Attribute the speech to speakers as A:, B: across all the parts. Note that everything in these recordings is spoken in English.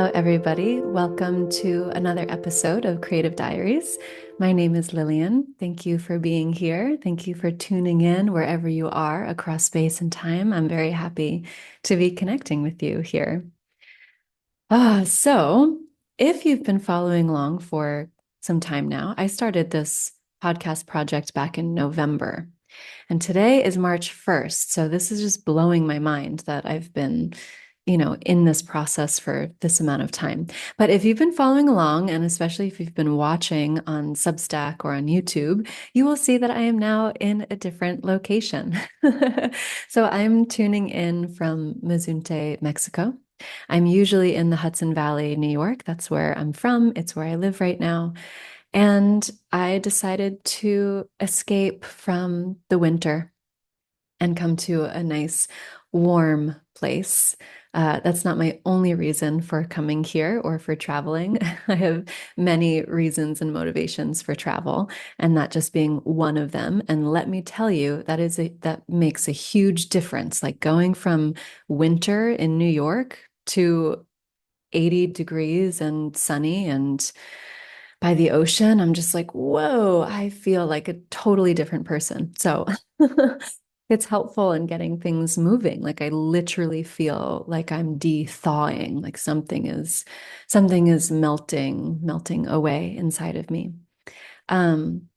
A: Hello, everybody. Welcome to another episode of Creative Diaries. My name is Lillian. Thank you for being here. Thank you for tuning in wherever you are across space and time. I'm very happy to be connecting with you here. So if you've been following along for some time now, I started this podcast project back in November. And today is March 1st. So this is just blowing my mind that I've been, in this process for this amount of time. But if you've been following along, and especially if you've been watching on Substack or on YouTube, you will see that I am now in a different location. So I'm tuning in from Mazunte, Mexico. I'm usually in the Hudson Valley, New York. That's where I'm from. It's where I live right now. And I decided to escape from the winter and come to a nice warm place. That's not my only reason for coming here or for traveling. I have many reasons and motivations for travel, and that just being one of them. And let me tell you, that makes a huge difference. Like going from winter in New York to 80 degrees and sunny and by the ocean, I'm just like, whoa, I feel like a totally different person. So it's helpful in getting things moving. Like I literally feel like I'm de-thawing, like something is melting away inside of me. Um,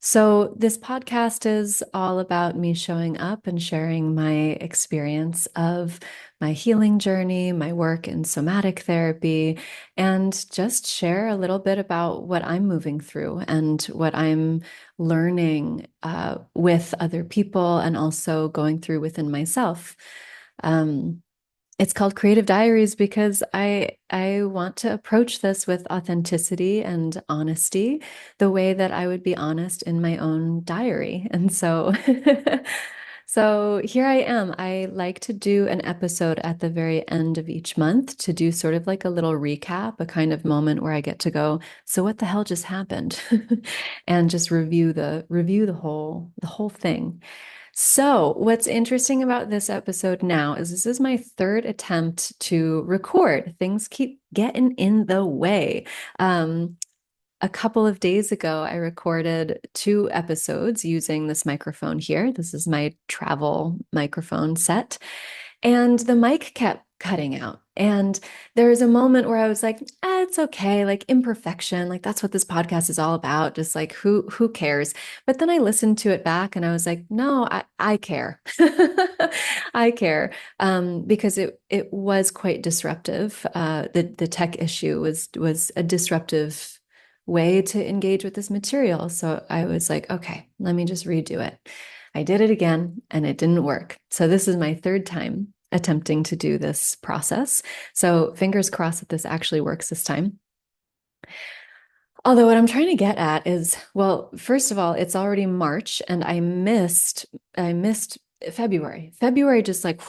A: so, this podcast is all about me showing up and sharing my experience of my healing journey, my work in somatic therapy, and just share a little bit about what I'm moving through and what I'm learning with other people and also going through within myself. Um, it's called Creative Diaries because I want to approach this with authenticity and honesty, the way that I would be honest in my own diary. And so so here I am. I like to do an episode at the very end of each month to do sort of like a little recap, a kind of moment where I get to go, so what the hell just happened? And just review the whole thing. So, what's interesting about this episode now is this is my third attempt to record. Things keep getting in the way. Um, a couple of days ago, I recorded two episodes using this microphone here. This is my travel microphone set. And the mic kept cutting out. And there was a moment where I was like, it's okay, like imperfection, like that's what this podcast is all about. Just like who cares? But then I listened to it back and I was like, no, I care. I care. Because it was quite disruptive. The tech issue was a disruptive way to engage with this material. So I was like, okay, let me just redo it. I did it again and it didn't work. So this is my third time attempting to do this process. So fingers crossed that this actually works this time. Although what I'm trying to get at is, well, first of all, it's already March and I missed February. February just like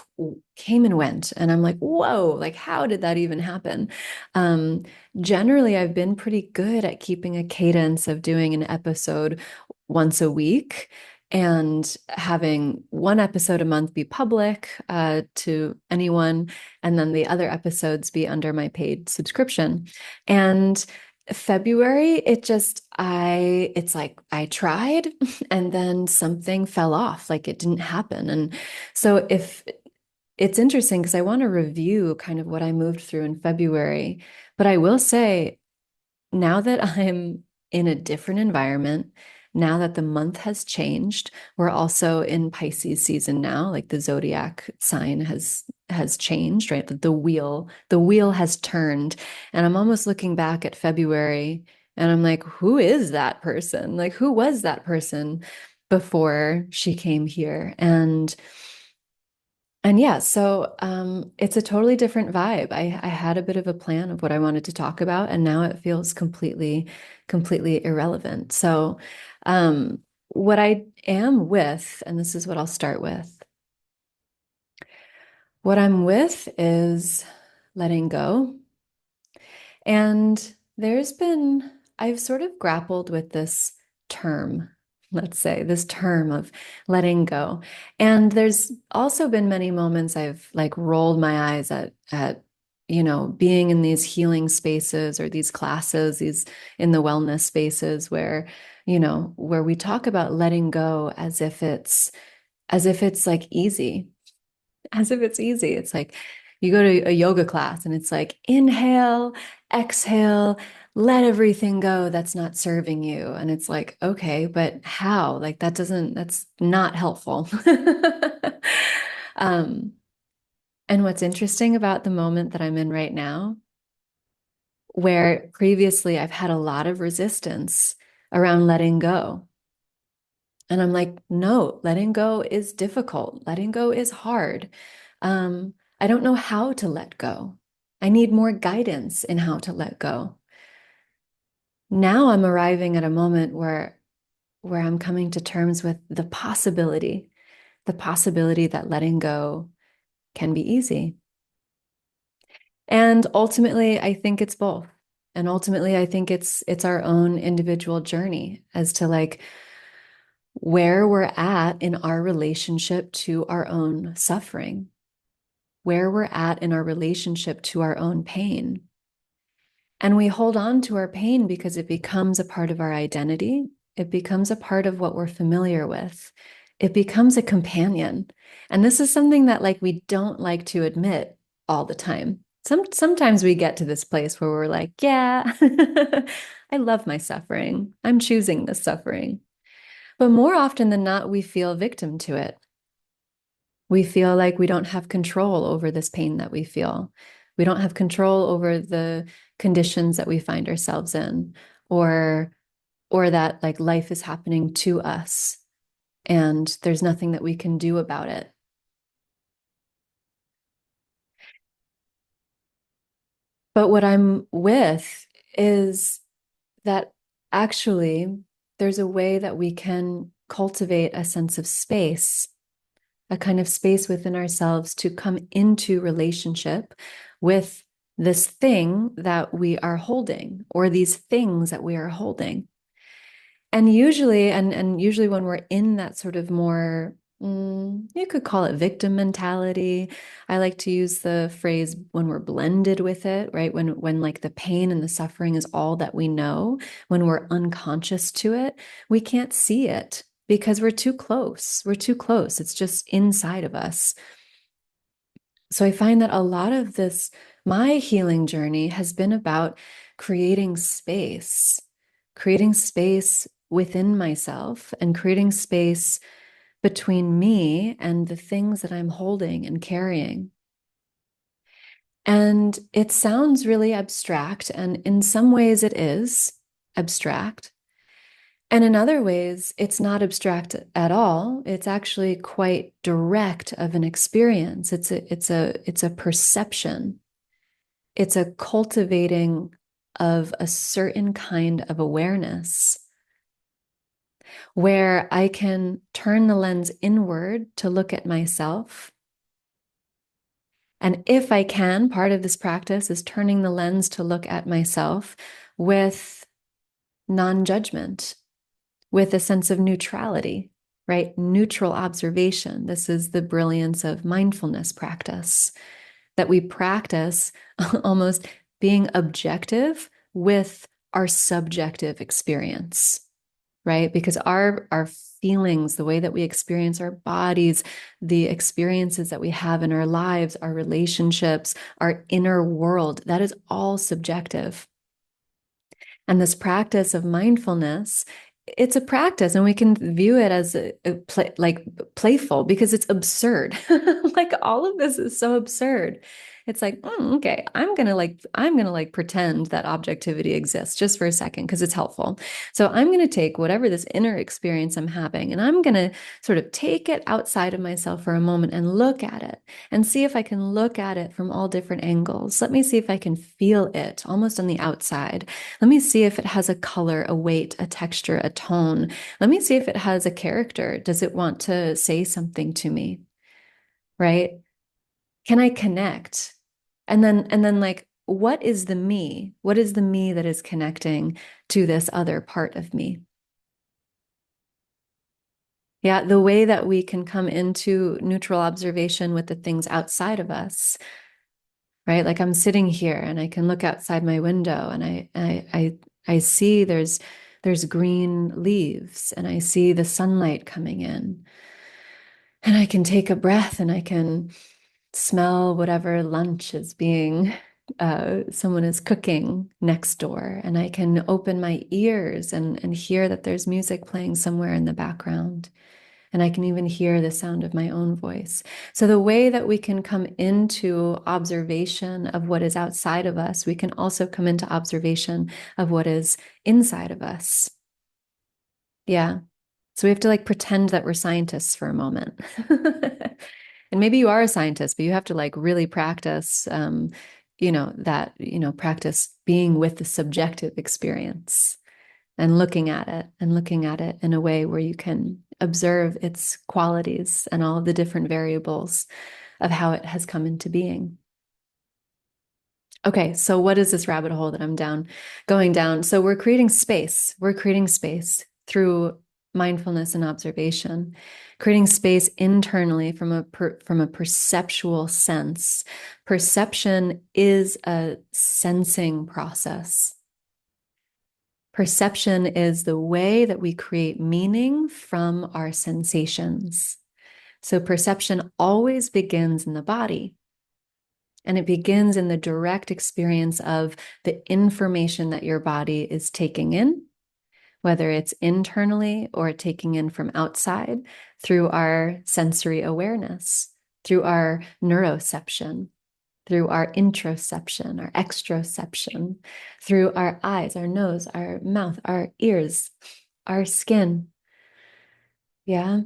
A: came and went. And I'm like, whoa, like how did that even happen? Um, Generally, I've been pretty good at keeping a cadence of doing an episode once a week and having one episode a month be public to anyone, and then the other episodes be under my paid subscription. And February, it's like I tried and then something fell off, like it didn't happen. And so if it's interesting because I want to review kind of what I moved through in February, but I will say now that I'm in a different environment, now that the month has changed, we're also in Pisces season now, like the zodiac sign has changed, right? The wheel has turned. And I'm almost looking back at February and I'm like, who is that person? Like who was that person before she came here? And yeah, so it's a totally different vibe. I had a bit of a plan of what I wanted to talk about, and now it feels completely irrelevant. So, what I am with, and this is what I'll start with, what I'm with is letting go. And I've sort of grappled with this term, let's say, this term of letting go. And there's also been many moments I've like rolled my eyes at being in these healing spaces or these classes, these in the wellness spaces where we talk about letting go as if it's like easy, as if it's easy. It's like you go to a yoga class and it's like inhale, exhale, let everything go that's not serving you. And it's like, okay, but how? Like that's not helpful. um, and what's interesting about the moment that I'm in right now, where previously I've had a lot of resistance around letting go. And I'm like, no, letting go is difficult. Letting go is hard. I don't know how to let go. I need more guidance in how to let go. Now I'm arriving at a moment where I'm coming to terms with the possibility that letting go can be easy. And ultimately, I think it's both. And ultimately, I think it's our own individual journey as to like where we're at in our relationship to our own suffering, where we're at in our relationship to our own pain. And we hold on to our pain because it becomes a part of our identity. It becomes a part of what we're familiar with. It becomes a companion. And this is something that like we don't like to admit all the time. Sometimes we get to this place where we're like, yeah, I love my suffering. I'm choosing this suffering. But more often than not, we feel victim to it. We feel like we don't have control over this pain that we feel. We don't have control over the conditions that we find ourselves in, or that like life is happening to us and there's nothing that we can do about it. But what I'm with is that actually there's a way that we can cultivate a sense of space, a kind of space within ourselves to come into relationship with this thing that we are holding or these things that we are holding. And usually when we're in that sort of more, you could call it victim mentality. I like to use the phrase when we're blended with it, right? When like the pain and the suffering is all that we know, when we're unconscious to it, we can't see it because we're too close. We're too close. It's just inside of us. So I find that a lot of this, my healing journey has been about creating space within myself and creating space between me and the things that I'm holding and carrying. And it sounds really abstract, and in some ways it is abstract. And in other ways, it's not abstract at all. It's actually quite direct of an experience. It's a perception. It's a cultivating of a certain kind of awareness where I can turn the lens inward to look at myself. And if I can, part of this practice is turning the lens to look at myself with non-judgment, with a sense of neutrality, right? Neutral observation. This is the brilliance of mindfulness practice, that we practice almost being objective with our subjective experience, right? Because our feelings, the way that we experience our bodies, the experiences that we have in our lives, our relationships, our inner world, that is all subjective. And this practice of mindfulness, it's a practice, and we can view it as like playful because it's absurd. Like all of this is so absurd. It's like, okay, I'm gonna pretend that objectivity exists just for a second because it's helpful. So I'm gonna take whatever this inner experience I'm having, and I'm gonna sort of take it outside of myself for a moment and look at it and see if I can look at it from all different angles. Let me see if I can feel it almost on the outside. Let me see if it has a color, a weight, a texture, a tone. Let me see if it has a character. Does it want to say something to me? Right? Can I connect? And then like, what is the me? What is the me that is connecting to this other part of me? Yeah, the way that we can come into neutral observation with the things outside of us, right? Like I'm sitting here and I can look outside my window and I see there's green leaves and I see the sunlight coming in. And I can take a breath and I can smell whatever lunch is being someone is cooking next door, and I can open my ears and hear that there's music playing somewhere in the background. And I can even hear the sound of my own voice. So, the way that we can come into observation of what is outside of us, we can also come into observation of what is inside of us. Yeah. So, we have to like pretend that we're scientists for a moment. And maybe you are a scientist, but you have to like really practice, practice being with the subjective experience and looking at it in a way where you can observe its qualities and all of the different variables of how it has come into being. Okay, so what is this rabbit hole that I'm going down? So we're creating space. We're creating space through mindfulness and observation, creating space internally from a perceptual sense. Perception is a sensing process. Perception is the way that we create meaning from our sensations. So perception always begins in the body. And it begins in the direct experience of the information that your body is taking in, whether it's internally or taking in from outside through our sensory awareness, through our neuroception, through our introception, our extroception, through our eyes, our nose, our mouth, our ears, our skin. Yeah.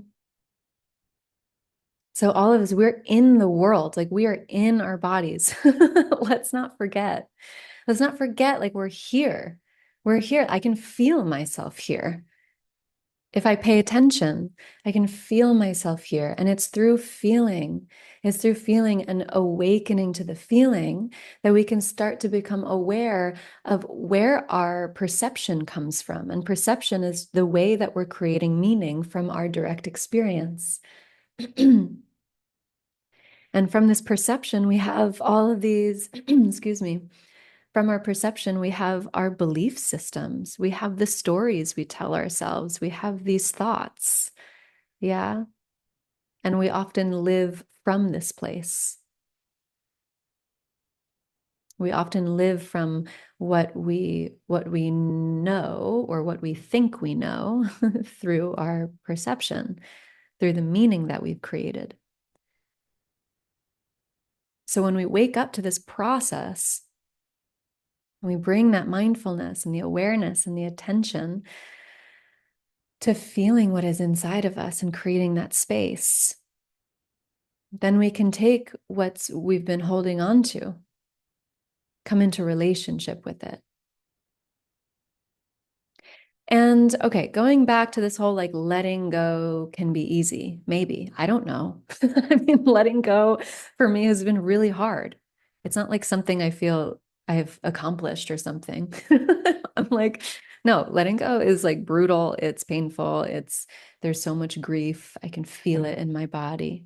A: So all of us, we're in the world, like we are in our bodies. Let's not forget. Let's not forget, like we're here. We're here. I can feel myself here. If I pay attention, I can feel myself here. And it's through feeling and awakening to the feeling that we can start to become aware of where our perception comes from. And perception is the way that we're creating meaning from our direct experience. And from this perception, we have all of these, excuse me, from our perception, we have our belief systems. We have the stories we tell ourselves. We have these thoughts. Yeah. And we often live from this place. We often live from what we know or what we think we know through our perception, through the meaning that we've created. So when we wake up to this process, and we bring that mindfulness and the awareness and the attention to feeling what is inside of us and creating that space, then we can take what we've been holding on to, come into relationship with it. And okay, going back to this whole like letting go can be easy. Maybe. I don't know. I mean, letting go for me has been really hard. It's not like something I feel I've accomplished or something. I'm like, no, letting go is like brutal. It's painful. There's so much grief. I can feel it in my body.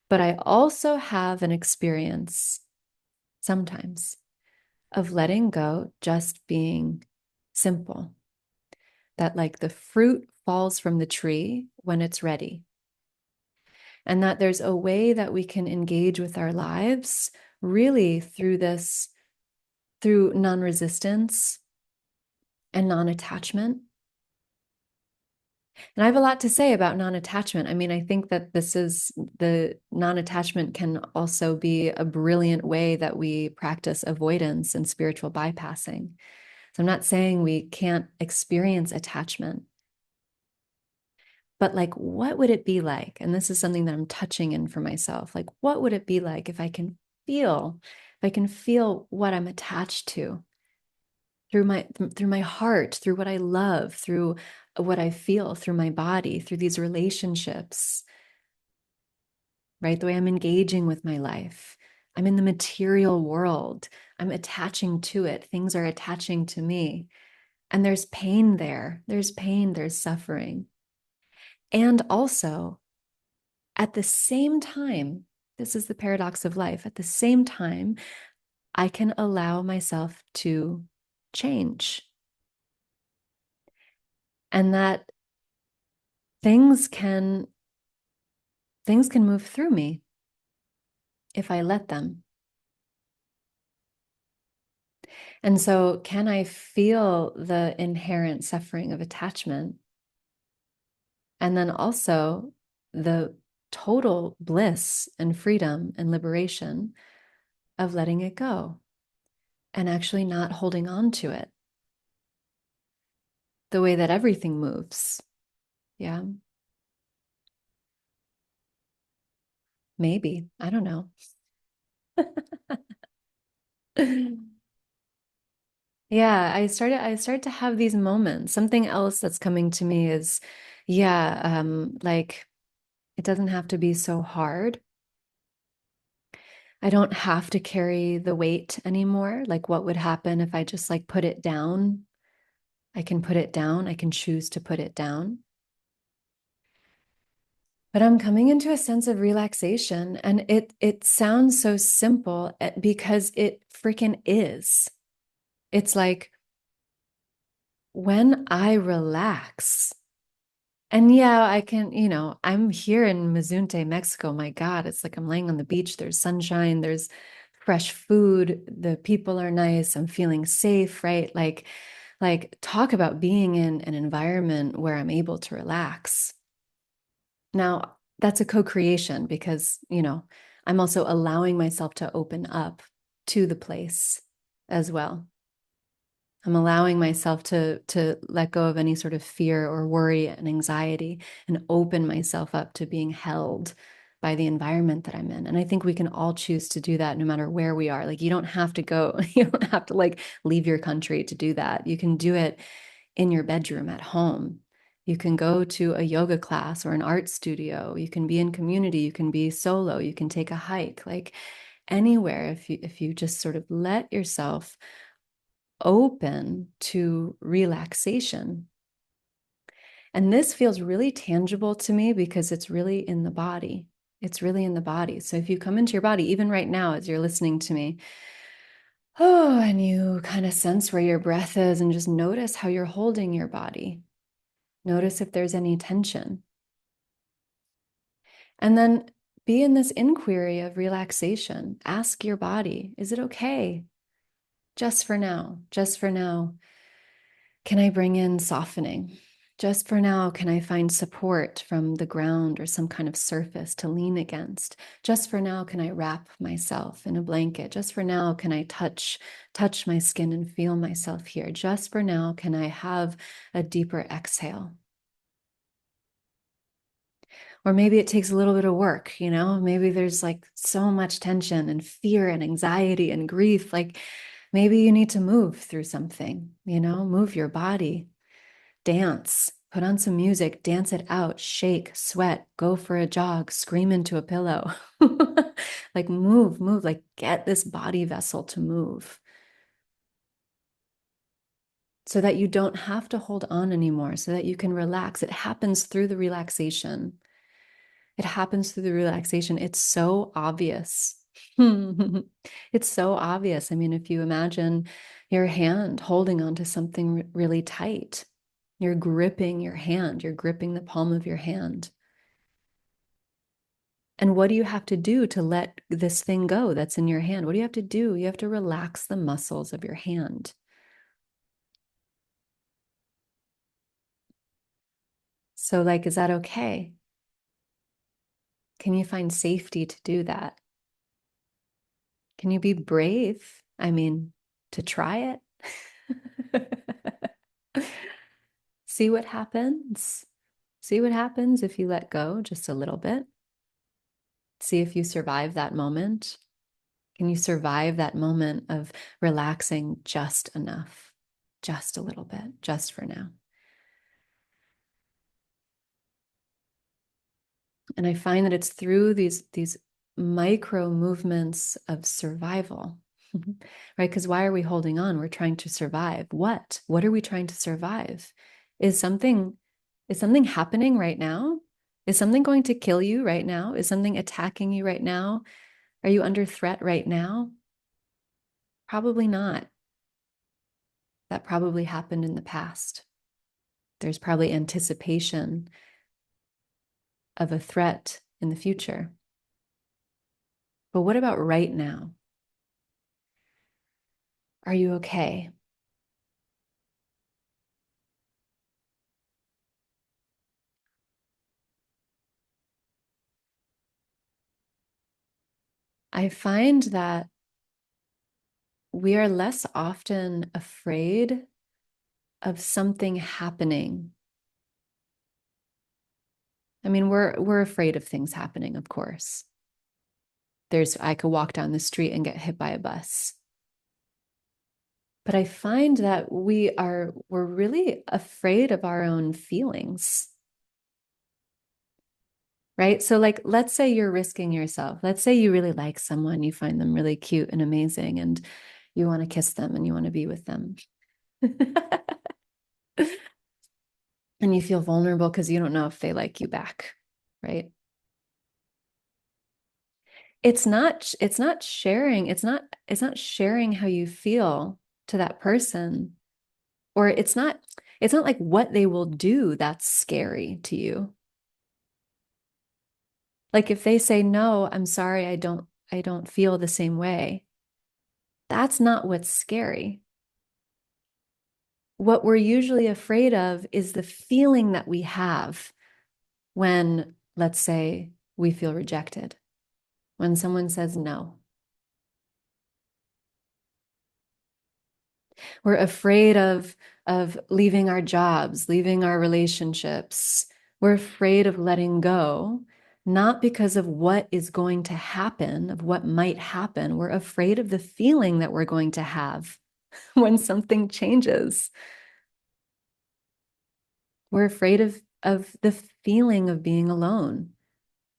A: But I also have an experience sometimes of letting go just being simple. That like the fruit falls from the tree when it's ready. And that there's a way that we can engage with our lives really through non-resistance and non-attachment. And I have a lot to say about non-attachment. I mean, I think that the non-attachment can also be a brilliant way that we practice avoidance and spiritual bypassing. So I'm not saying we can't experience attachment, but like, what would it be like? And this is something that I'm touching in for myself. Like, what would it be like if I can feel what I'm attached to through my heart, through what I love, through what I feel, through my body, through these relationships, right? The way I'm engaging with my life. I'm in the material world. I'm attaching to it. Things are attaching to me. And there's pain there. There's pain, there's suffering. And also, at the same time, This is the paradox of life. At the same time, I can allow myself to change, and that things can move through me if I let them. And so, can I feel the inherent suffering of attachment? And then also the total bliss and freedom and liberation of letting it go and actually not holding on to it the way that everything moves. Yeah. Maybe. I don't know. Yeah, I started to have these moments. Something else that's coming to me is, yeah, like it doesn't have to be so hard. I don't have to carry the weight anymore. Like, what would happen if I just like put it down? I can put it down. I can choose to put it down. But I'm coming into a sense of relaxation, and it sounds so simple because it freaking is. It's like when I relax, and yeah, I can, I'm here in Mazunte, Mexico. My God, it's like I'm laying on the beach. There's sunshine, there's fresh food, the people are nice, I'm feeling safe, right? Like talk about being in an environment where I'm able to relax. Now, that's a co-creation because, I'm also allowing myself to open up to the place as well. I'm allowing myself to let go of any sort of fear or worry and anxiety and open myself up to being held by the environment that I'm in. And I think we can all choose to do that no matter where we are. Like, you don't have to go, you don't have to like leave your country to do that. You can do it in your bedroom at home. You can go to a yoga class or an art studio. You can be in community. You can be solo. You can take a hike. Like anywhere, if you just sort of let yourself open to relaxation. And this feels really tangible to me because it's really in the body. It's really in the body. So if you come into your body, even right now, as you're listening to me, oh, and you kind of sense where your breath is and just notice how you're holding your body. Notice if there's any tension. And then be in this inquiry of relaxation. Ask your body, is it okay? Just for now, just for now, can I bring in softening? Just for now, can I find support from the ground or some kind of surface to lean against? Just for now, can I wrap myself in a blanket? Just for now, can I touch my skin and feel myself here? Just for now, can I have a deeper exhale? Or maybe it takes a little bit of work, maybe there's like so much tension and fear and anxiety and grief. Like maybe you need to move through something, move your body, dance, put on some music, dance it out, shake, sweat, go for a jog, scream into a pillow. Like move, like get this body vessel to move so that you don't have to hold on anymore, so that you can relax. It happens through the relaxation. It happens through the relaxation. It's so obvious. It's so obvious. I mean, if you imagine your hand holding onto something really tight, you're gripping your hand, you're gripping the palm of your hand. And what do you have to do to let this thing go that's in your hand? What do you have to do? You have to relax the muscles of your hand. So, like, is that okay? Can you find safety to do that? Can you be brave? I mean, to try it? See what happens. See what happens if you let go just a little bit. See if you survive that moment. Can you survive that moment of relaxing just enough, just a little bit, just for now? And I find that it's through these micro movements of survival, right? Because why are we holding on? We're trying to survive. What? What are we trying to survive? Is something happening right now Is something going to kill you right now? Is something attacking you right now? Are you under threat right now? Probably not. That probably happened in the past. There's probably anticipation of a threat in the future. But what about right now? Are you okay? I find that we are less often afraid of something happening. I mean, we're afraid of things happening, of course. I could walk down the street and get hit by a bus. But I find that we're really afraid of our own feelings. Right? So like let's say you're risking yourself. Let's say you really like someone, you find them really cute and amazing and you want to kiss them and you want to be with them. And you feel vulnerable because you don't know if they like you back, right? It's not sharing, it's not sharing how you feel to that person, or it's not like what they will do that's scary to you. Like if they say no, I'm sorry, I don't feel the same way. That's not what's scary. What we're usually afraid of is the feeling that we have when, let's say, we feel rejected, when someone says no. We're afraid of leaving our jobs, leaving our relationships. We're afraid of letting go, not because of what is going to happen, of what might happen. We're afraid of the feeling that we're going to have when something changes. We're afraid of the feeling of being alone.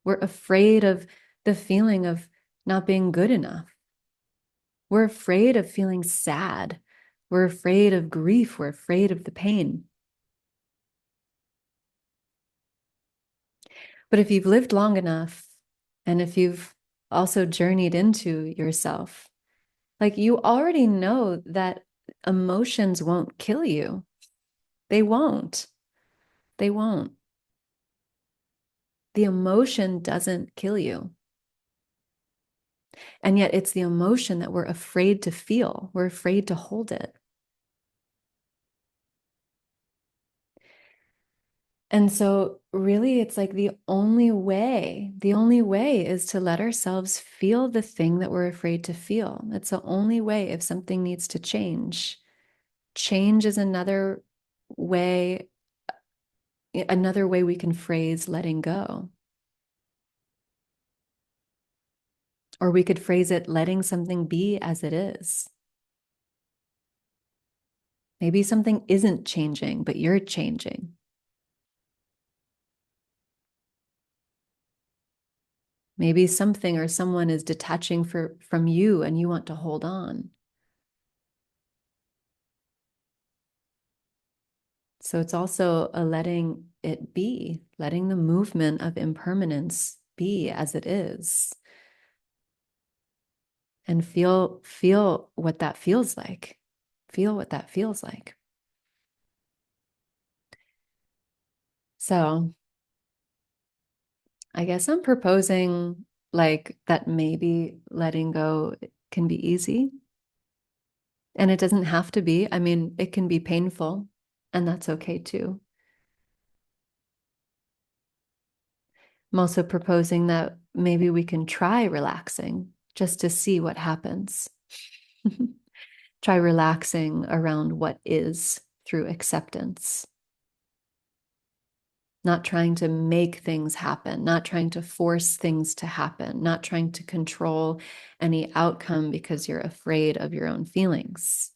A: We're afraid of the feeling of not being good enough. We're afraid of feeling sad. We're afraid of grief. We're afraid of the pain. But if you've lived long enough, and if you've also journeyed into yourself, like you already know that emotions won't kill you. They won't. They won't. The emotion doesn't kill you. And yet it's the emotion that we're afraid to feel. We're afraid to hold it. And so, really, it's like the only way is to let ourselves feel the thing that we're afraid to feel. It's the only way if something needs to change. Change is way, another way we can phrase letting go. Or we could phrase it letting something be as it is. Maybe something isn't changing, but you're changing. Maybe something or someone is detaching from you and you want to hold on. So it's also a letting it be, letting the movement of impermanence be as it is. And feel what that feels like. Feel what that feels like. So I guess I'm proposing like that maybe letting go can be easy. And it doesn't have to be. I mean, it can be painful, and that's okay too. I'm also proposing that maybe we can try relaxing just to see what happens. Try relaxing around what is through acceptance. Not trying to make things happen, not trying to force things to happen, not trying to control any outcome because you're afraid of your own feelings.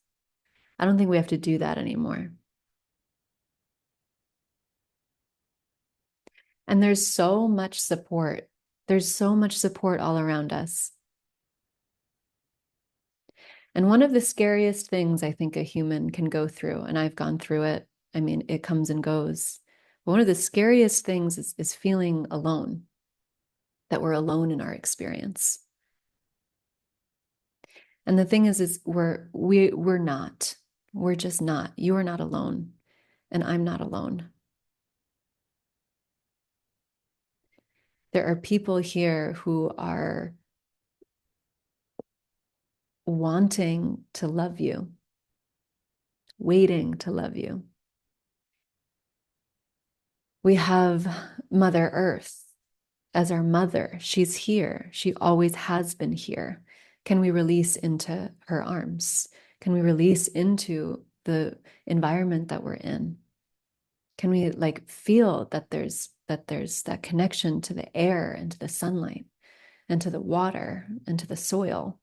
A: I don't think we have to do that anymore. And there's so much support. There's so much support all around us. And one of the scariest things I think a human can go through, and I've gone through it, I mean, it comes and goes, But one of the scariest things is feeling alone, that we're alone in our experience. And the thing is we're not. We're just not. You are not alone, and I'm not alone. There are people here who are wanting to love you, waiting to love you. We have Mother Earth as our mother. She's here. She always has been here. Can we release into her arms? Can we release into the environment that we're in? Can we like feel that there's that connection to the air and to the sunlight and to the water and to the soil?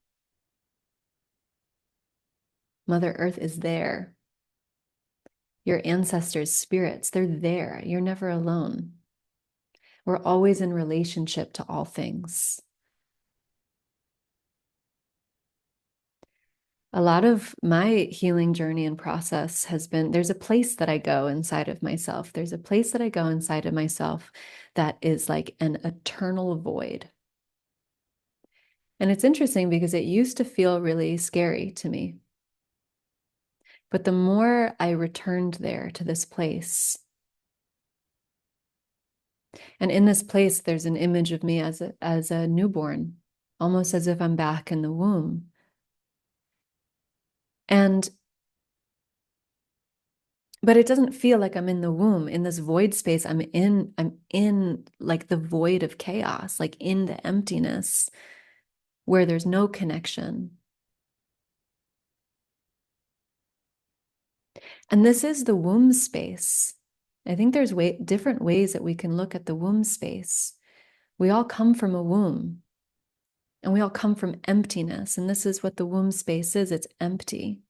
A: Mother Earth is there. Your ancestors' spirits, they're there. You're never alone. We're always in relationship to all things. A lot of my healing journey and process has been, there's a place that I go inside of myself. There's a place that I go inside of myself that is like an eternal void. And it's interesting because it used to feel really scary to me. But the more I returned there to this place, and in this place, there's an image of me as a newborn, almost as if I'm back in the womb. And but it doesn't feel like I'm in the womb, in this void space. I'm in like the void of chaos, like in the emptiness where there's no connection. And this is the womb space. I think there's different ways that we can look at the womb space. We all come from a womb, and we all come from emptiness. And this is what the womb space is. It's empty.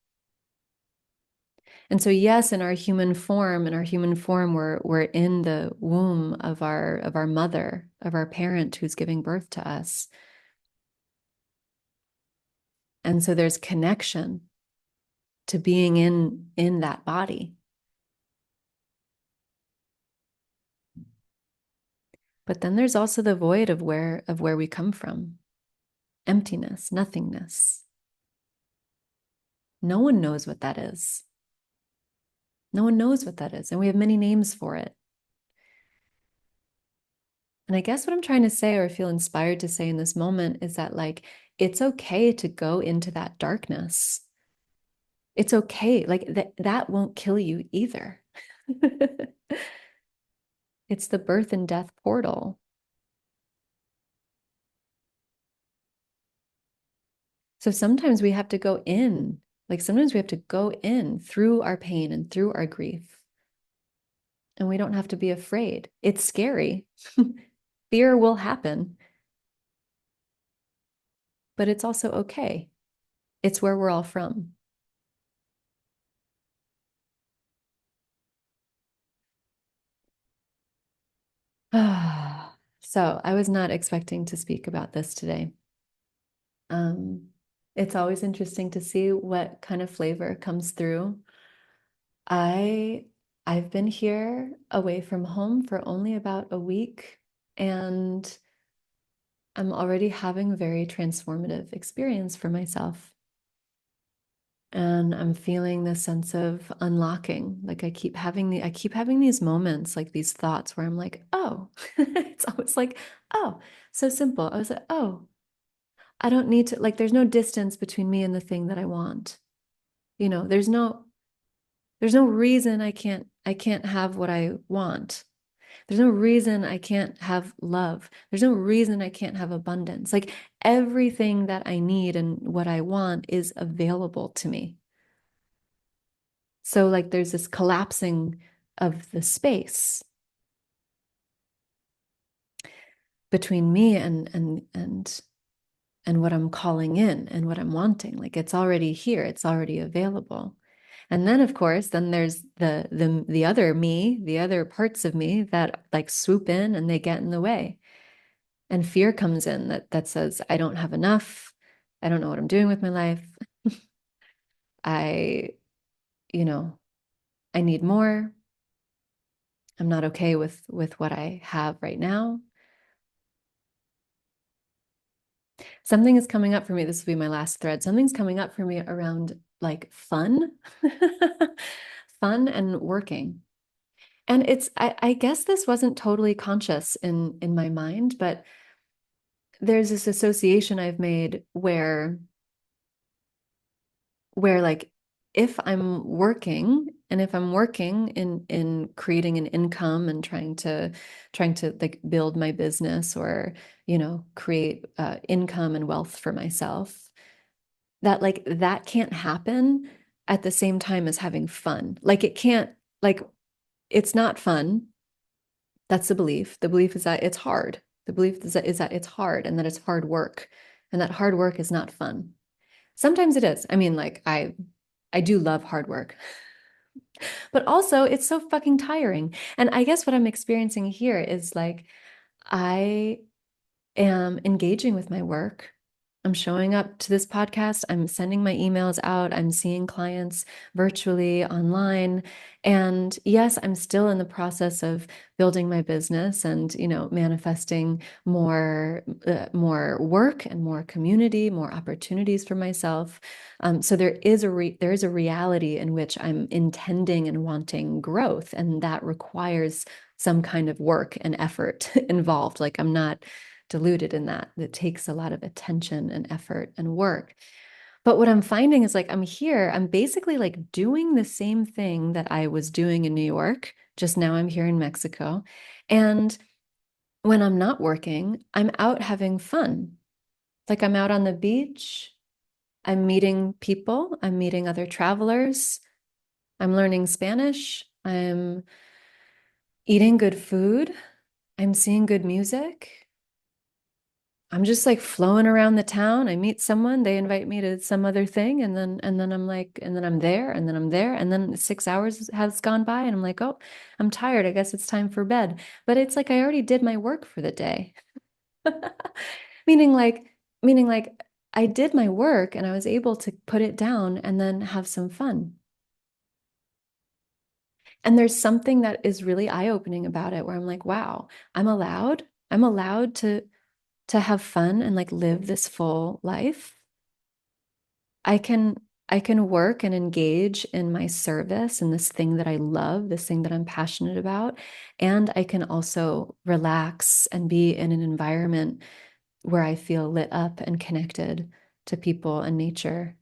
A: And so, yes, in our human form, we're in the womb of our mother, of our parent who's giving birth to us. And so there's connection to being in that body. But then there's also the void of where we come from. Emptiness, nothingness. No one knows what that is. No one knows what that is. And we have many names for it. And I guess what I'm trying to say, or feel inspired to say in this moment, is that like, it's okay to go into that darkness. It's okay. Like that won't kill you either. It's the birth and death portal. So sometimes we have to go in, like sometimes we have to go in through our pain and through our grief. And we don't have to be afraid. It's scary. Fear will happen. But it's also okay. It's where we're all from. So I was not expecting to speak about this today. It's always interesting to see what kind of flavor comes through. I've been here away from home for only about a week, and I'm already having a very transformative experience for myself. And I'm feeling this sense of unlocking. Like I keep having these moments, like these thoughts where I'm like, oh, it's always like, oh, so simple. I was like, oh, I don't need to, like, there's no distance between me and the thing that I want. You know, there's no reason I can't have what I want. There's no reason I can't have love. There's no reason I can't have abundance. Like everything that I need and what I want is available to me. So like there's this collapsing of the space between me and what I'm calling in and what I'm wanting. Like it's already here, it's already available. And then of course, then there's the other me, the other parts of me that like swoop in and they get in the way. And fear comes in that says, I don't have enough. I don't know what I'm doing with my life. I, you know, I need more. I'm not okay with what I have right now. Something is coming up for me. This will be my last thread. Something's coming up for me around like fun, fun and working. And I guess this wasn't totally conscious in my mind, but there's this association I've made where like if I'm working and if I'm working in creating an income and trying to like build my business or create income and wealth for myself, that like that can't happen at the same time as having fun. Like it can't, like it's not fun. That's the belief. The belief is that it's hard. The belief is that it's hard and that it's hard work and that hard work is not fun. Sometimes it is. I mean, like I do love hard work, but also it's so fucking tiring. And I guess what I'm experiencing here is like I am engaging with my work. I'm showing up to this podcast. I'm sending my emails out. I'm seeing clients virtually online. And yes, I'm still in the process of building my business and, manifesting more work and more community, more opportunities for myself. So there is a reality in which I'm intending and wanting growth, and that requires some kind of work and effort involved. Like I'm not deluded in that. It takes a lot of attention and effort and work. But what I'm finding is like I'm here, I'm basically like doing the same thing that I was doing in New York, just now I'm here in Mexico. And when I'm not working, I'm out having fun. Like I'm out on the beach, I'm meeting people, I'm meeting other travelers, I'm learning Spanish, I'm eating good food, I'm seeing good music. I'm just like flowing around the town. I meet someone, they invite me to some other thing, and then I'm like, and then I'm there, and then I'm there, and then 6 hours has gone by, and I'm like, oh, I'm tired. I guess it's time for bed. But it's like I already did my work for the day. Meaning like, meaning like I did my work and I was able to put it down and then have some fun. And there's something that is really eye-opening about it where I'm like, wow, I'm allowed to have fun and like live this full life. I can I can work and engage in my service and this thing that I love, this thing that I'm passionate about, and I can also relax and be in an environment where I feel lit up and connected to people and nature.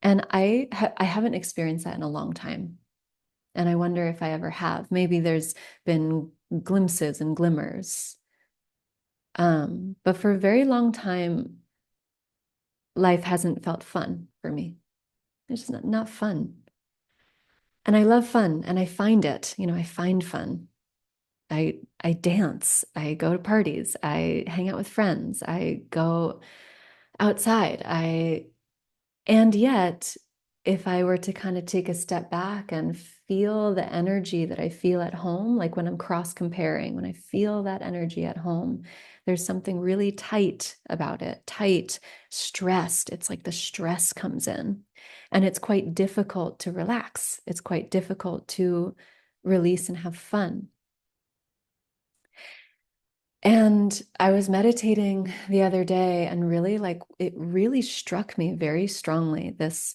A: And I haven't experienced that in a long time. And I wonder if I ever have. Maybe there's been glimpses and glimmers. But for a very long time, life hasn't felt fun for me. It's just not fun. And I love fun and I find it, I find fun. I dance, I go to parties, I hang out with friends, I go outside. And yet, if I were to kind of take a step back and feel the energy that I feel at home, like when I'm cross comparing, when I feel that energy at home, there's something really tight about it, tight, stressed. It's like the stress comes in, and it's quite difficult to relax. It's quite difficult to release and have fun. And I was meditating the other day, and really, like, it really struck me very strongly, this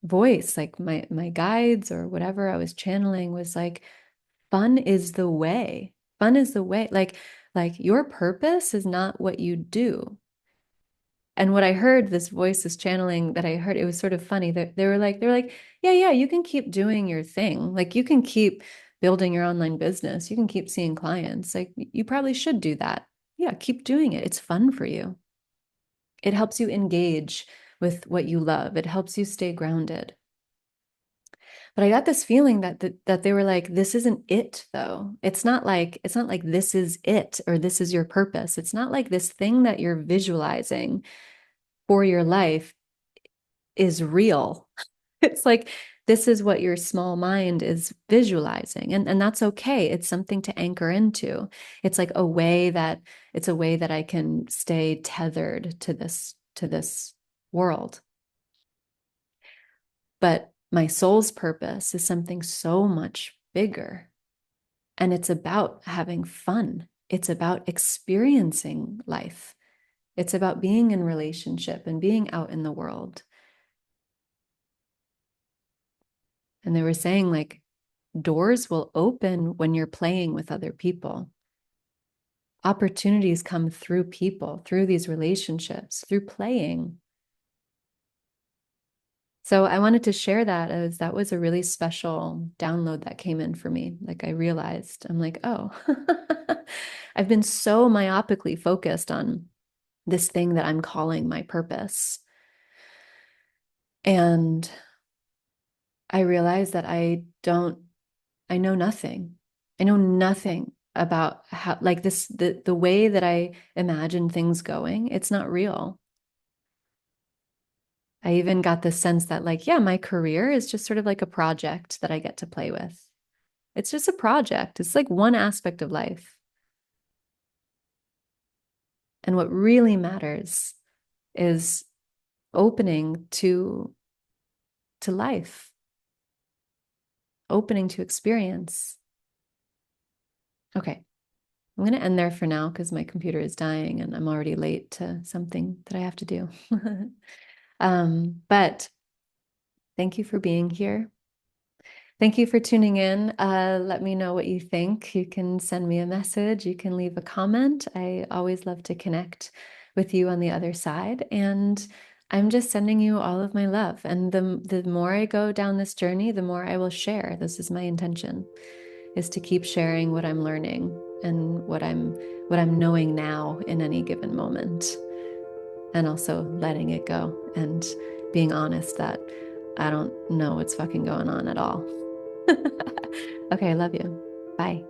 A: voice, like my guides or whatever I was channeling was like, fun is the way. Fun is the way. Like your purpose is not what you do. And what I heard, this voice is channeling that I heard, it was sort of funny that they were like, yeah, you can keep doing your thing. Like you can keep building your online business. You can keep seeing clients. Like you probably should do that. Yeah, keep doing it. It's fun for you. It helps you engage with what you love. It helps you stay grounded. But I got this feeling that they were like, this isn't it though. It's not like this is it or this is your purpose. It's not like this thing that you're visualizing for your life is real. It's like this is what your small mind is visualizing. And that's okay. It's something to anchor into. It's like a way that I can stay tethered to this world. But my soul's purpose is something so much bigger. And it's about having fun. It's about experiencing life. It's about being in relationship and being out in the world. And they were saying, like, doors will open when you're playing with other people. Opportunities come through people, through these relationships, through playing. So I wanted to share that, as that was a really special download that came in for me. Like, I realized, I'm like, oh, I've been so myopically focused on this thing that I'm calling my purpose. And I realized that I know nothing. I know nothing about how, like, this, the way that I imagine things going, it's not real. I even got the sense that, like, yeah, my career is just sort of like a project that I get to play with. It's just a project. It's like one aspect of life. And what really matters is opening to life, opening to experience. Okay. I'm going to end there for now because my computer is dying and I'm already late to something that I have to do. But thank you for being here. Thank you for tuning in. Let me know what you think. You can send me a message. You can leave a comment. I always love to connect with you on the other side. And I'm just sending you all of my love. And the more I go down this journey, the more I will share. This is my intention, is to keep sharing what I'm learning and what I'm knowing now in any given moment. And also letting it go and being honest that I don't know what's fucking going on at all. Okay, I love you. Bye.